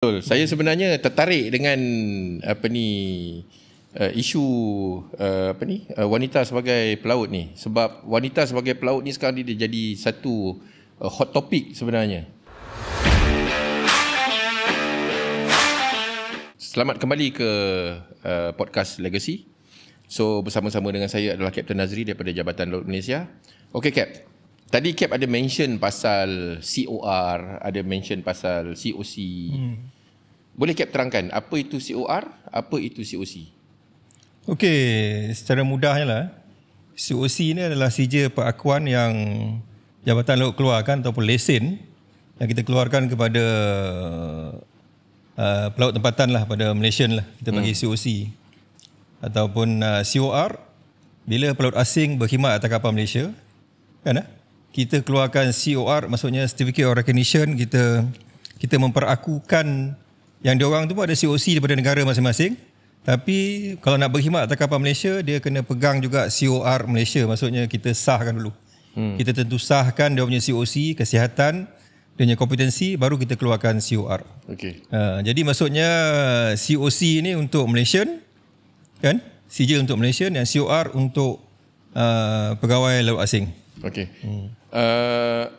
Betul. Saya sebenarnya tertarik dengan isu wanita sebagai pelaut ni, sebab wanita sebagai pelaut ni sekarang dia jadi satu hot topic sebenarnya. Selamat kembali ke podcast Legacy. So bersama-sama dengan saya adalah Kapten Nazri daripada Jabatan Laut Malaysia. Okey Kap. Tadi Cap ada mention pasal COR, ada mention pasal COC. Boleh Cap terangkan apa itu COR, apa itu COC? Okey, secara mudahnya lah, COC ni adalah sijil pengakuan yang Jabatan Laut keluarkan ataupun lesen yang kita keluarkan kepada pelaut tempatan lah, pada Malaysian lah, kita bagi COC. Ataupun COR, bila pelaut asing berkhidmat atas kapal Malaysia, kan kita keluarkan COR, maksudnya Certificate of Recognition, kita memperakukan yang diorang tu pun ada COC daripada negara masing-masing. Tapi kalau nak berkhidmat atas kapal Malaysia, dia kena pegang juga COR Malaysia, maksudnya kita sahkan dulu. Kita tentu sahkan dia punya COC, kesihatan, dia punya kompetensi, baru kita keluarkan COR. Okay. Jadi maksudnya COC ni untuk Malaysian, kan? Sijil untuk Malaysian, dan COR untuk pegawai laut asing. Okey.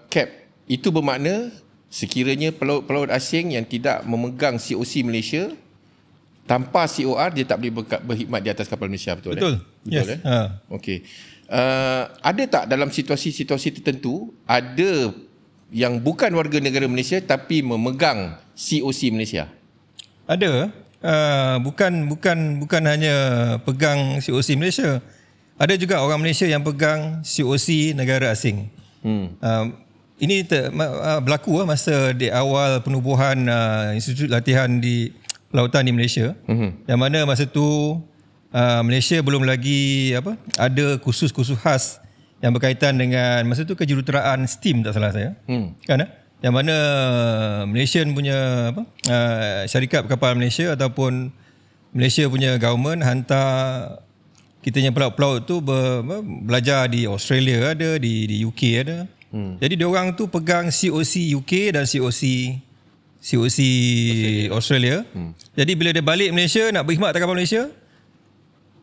Cap, itu bermakna sekiranya pelaut asing yang tidak memegang COC Malaysia, tanpa COR dia tak boleh berkhidmat di atas kapal Malaysia, betul? Betul. Betul. Yes. Okey. Ada tak dalam situasi-situasi tertentu ada yang bukan warga negara Malaysia tapi memegang COC Malaysia? Ada. Bukan hanya pegang COC Malaysia. Ada juga orang Malaysia yang pegang COC negara asing. Ini berlaku masa di awal penubuhan institut latihan di lautan di Malaysia. Yang mana masa tu Malaysia belum lagi ada kursus-kursus khas yang berkaitan dengan masa tu kejuruteraan STEAM, tak salah saya. Kan? Yang mana Malaysian punya syarikat kapal Malaysia ataupun Malaysia punya government hantar kita punya pelaut-pelaut tu belajar di Australia ada, di UK ada. Jadi diorang tu pegang COC UK dan COC Australia. Jadi bila dia balik Malaysia nak berkhidmat atas kapal Malaysia,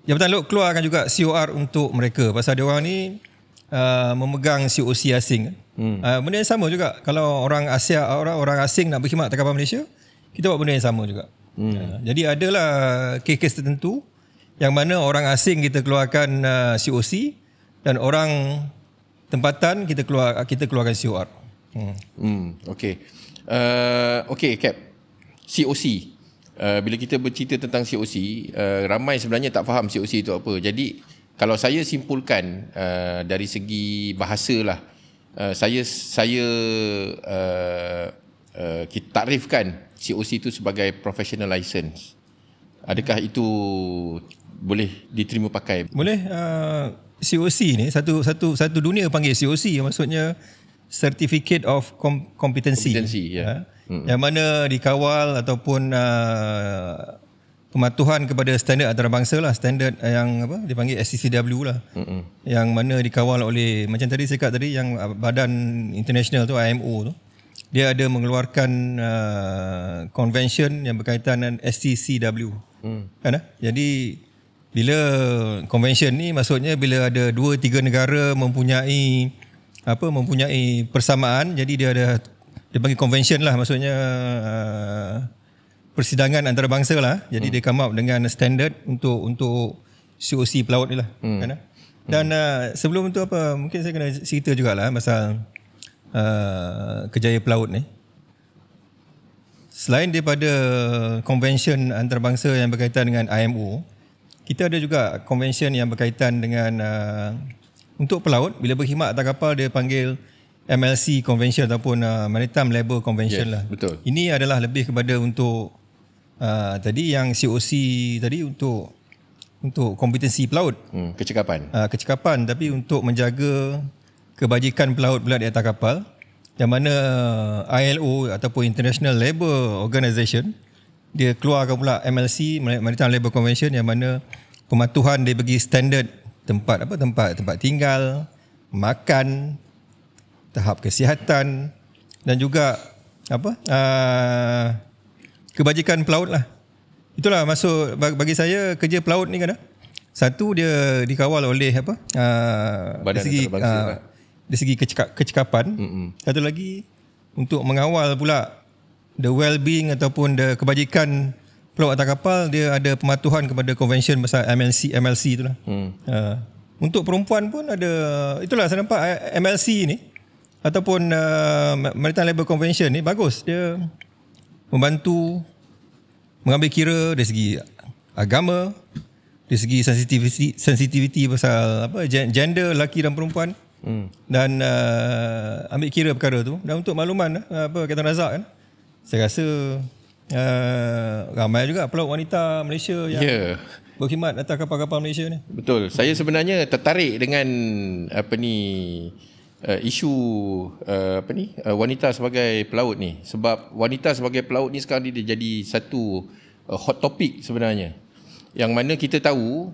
Jabatan Laut keluarkan juga COR untuk mereka, pasal diorang ni memegang COC asing. Benda yang sama juga kalau orang asing nak berkhidmat atas kapal Malaysia, kita buat benda yang sama juga. Jadi adalah kes-kes tertentu yang mana orang asing kita keluarkan COC dan orang tempatan kita keluarkan COR. Okey. Okey Cap. COC. Bila kita bercerita tentang COC, ramai sebenarnya tak faham COC itu apa. Jadi kalau saya simpulkan dari segi bahasa lah, saya kita takrifkan COC itu sebagai professional license. Adakah itu boleh diterima pakai? Boleh. COC ni satu dunia panggil COC, maksudnya Certificate of Competency. Yang mana dikawal ataupun pematuhan kepada standard antarabangsa lah, standard yang dipanggil STCW lah. Yang mana dikawal oleh, macam tadi saya cakap tadi, yang badan international tu, IMO tu, dia ada mengeluarkan convention yang berkaitan dengan STCW. Kan? Jadi bila convention ni, maksudnya bila ada 2-3 negara mempunyai persamaan, jadi dia panggil convention lah, maksudnya persidangan antarabangsa lah. Jadi dia come up dengan standard untuk COC pelaut ni lah. Kan? Dan sebelum tu mungkin saya kena cerita jugalah pasal kerjaya pelaut ni. Selain daripada convention antarabangsa yang berkaitan dengan IMO, kita ada juga convention yang berkaitan dengan untuk pelaut, bila berkhidmat atas kapal dia panggil MLC Convention ataupun Maritime Labour Convention lah. Betul. Ini adalah lebih kepada untuk tadi yang COC tadi untuk kompetensi pelaut. Kecekapan, tapi untuk menjaga kebajikan pelaut pula di atas kapal, yang mana ILO ataupun International Labour Organization dia keluarkan pula MLC, Maritime Labour Convention, yang mana pematuhan dia bagi standard tempat tinggal, makan, tahap kesihatan dan juga kebajikan pelaut lah. Itulah masuk bagi saya kerja pelaut ni kan. Satu dia dikawal oleh apa? Dari segi kecekapan. Satu lagi untuk mengawal pula the well-being ataupun the kebajikan pelaut atas kapal, dia ada pematuhan kepada konvensyen pasal MLC itulah. Untuk perempuan pun ada, itulah saya nampak MLC ni ataupun Maritime Labour Convention ni bagus. Dia membantu mengambil kira dari segi agama, dari segi sensitivity pasal apa gender lelaki dan perempuan, dan ambil kira perkara tu. Dan untuk makluman apa Kapten Razak kan, saya rasa ramai juga pelaut wanita Malaysia yang berkhidmat atas kapal-kapal Malaysia ni. Betul. Saya sebenarnya tertarik dengan isu wanita sebagai pelaut ni, sebab wanita sebagai pelaut ni sekarang dia jadi satu hot topic sebenarnya, yang mana kita tahu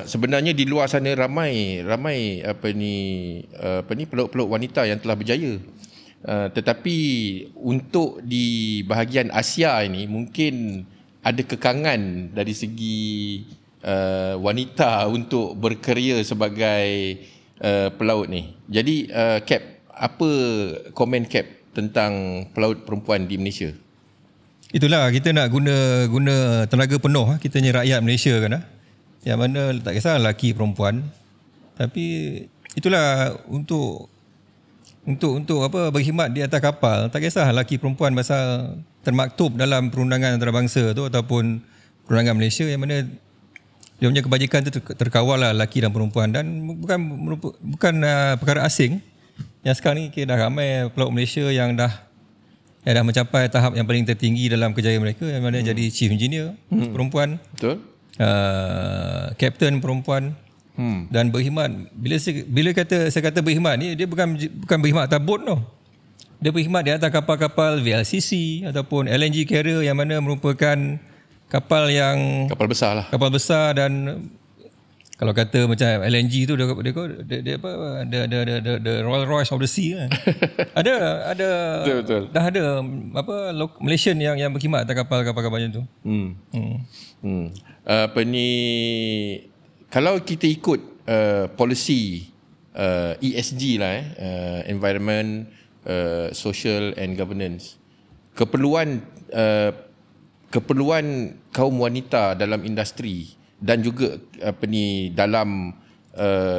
sebenarnya di luar sana ramai pelaut-pelaut wanita yang telah berjaya, tetapi untuk di bahagian Asia ini mungkin ada kekangan dari segi wanita untuk berkerja sebagai pelaut ni. Jadi Cap, apa komen Cap tentang pelaut perempuan di Malaysia? Itulah, kita nak guna tenaga penuh kita ni rakyat Malaysia kan, yang mana tak kisah lelaki perempuan, tapi itulah untuk apa berkhidmat di atas kapal, tak kisah lelaki perempuan, pasal termaktub dalam perundangan antarabangsa tu ataupun perundangan Malaysia, yang mana dia punya kebajikan tu terkawal lah lelaki dan perempuan, dan bukan perkara asing. Yang sekarang ni dah ramai pelaut Malaysia yang dah mencapai tahap yang paling tertinggi dalam kejayaan mereka, yang mana jadi chief engineer perempuan, betul, kapten perempuan, dan berkhidmat. Bila saya kata berkhidmat ni, dia bukan berkhidmat atas bot tau. Dia berkhidmat di atas kapal-kapal VLCC ataupun LNG carrier, yang mana merupakan kapal besar dan kalau kata macam LNG tu dia Rolls Royce of the Sea kan. ada betul. Dah ada apa Malaysian yang berkhidmat atas kapal-kapal macam tu. Kalau kita ikut polisi ESG lah, environment, social and governance, keperluan kaum wanita dalam industri dan juga dalam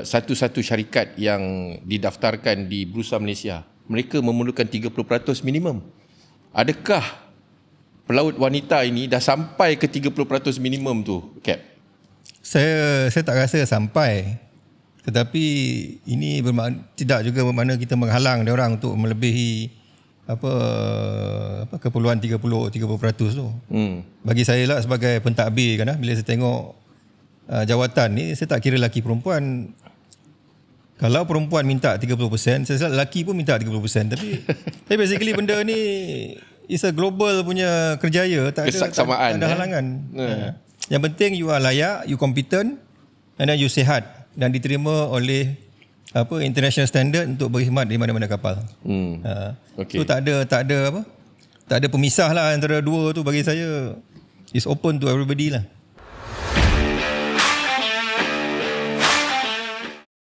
satu-satu syarikat yang didaftarkan di Bursa Malaysia, mereka memerlukan 30% minimum. Adakah pelaut wanita ini dah sampai ke 30% minimum tu, Cap? Saya tak rasa sampai. Tetapi ini tidak juga bermakna kita menghalang dia orang untuk melebihi keperluan 30% tu. Bagi saya lah sebagai pentadbir kan, bila saya tengok jawatan ni, saya tak kira lelaki perempuan. Kalau perempuan minta 30%, saya rasa lelaki pun minta 30%. Tapi basically benda ni is a global punya kerjaya, tak ada halangan. Yang penting you are layak, you competent, and then you sihat dan diterima oleh international standard untuk berkhidmat di mana-mana kapal. So tak ada pemisah lah antara dua tu. Bagi saya is open to everybody lah.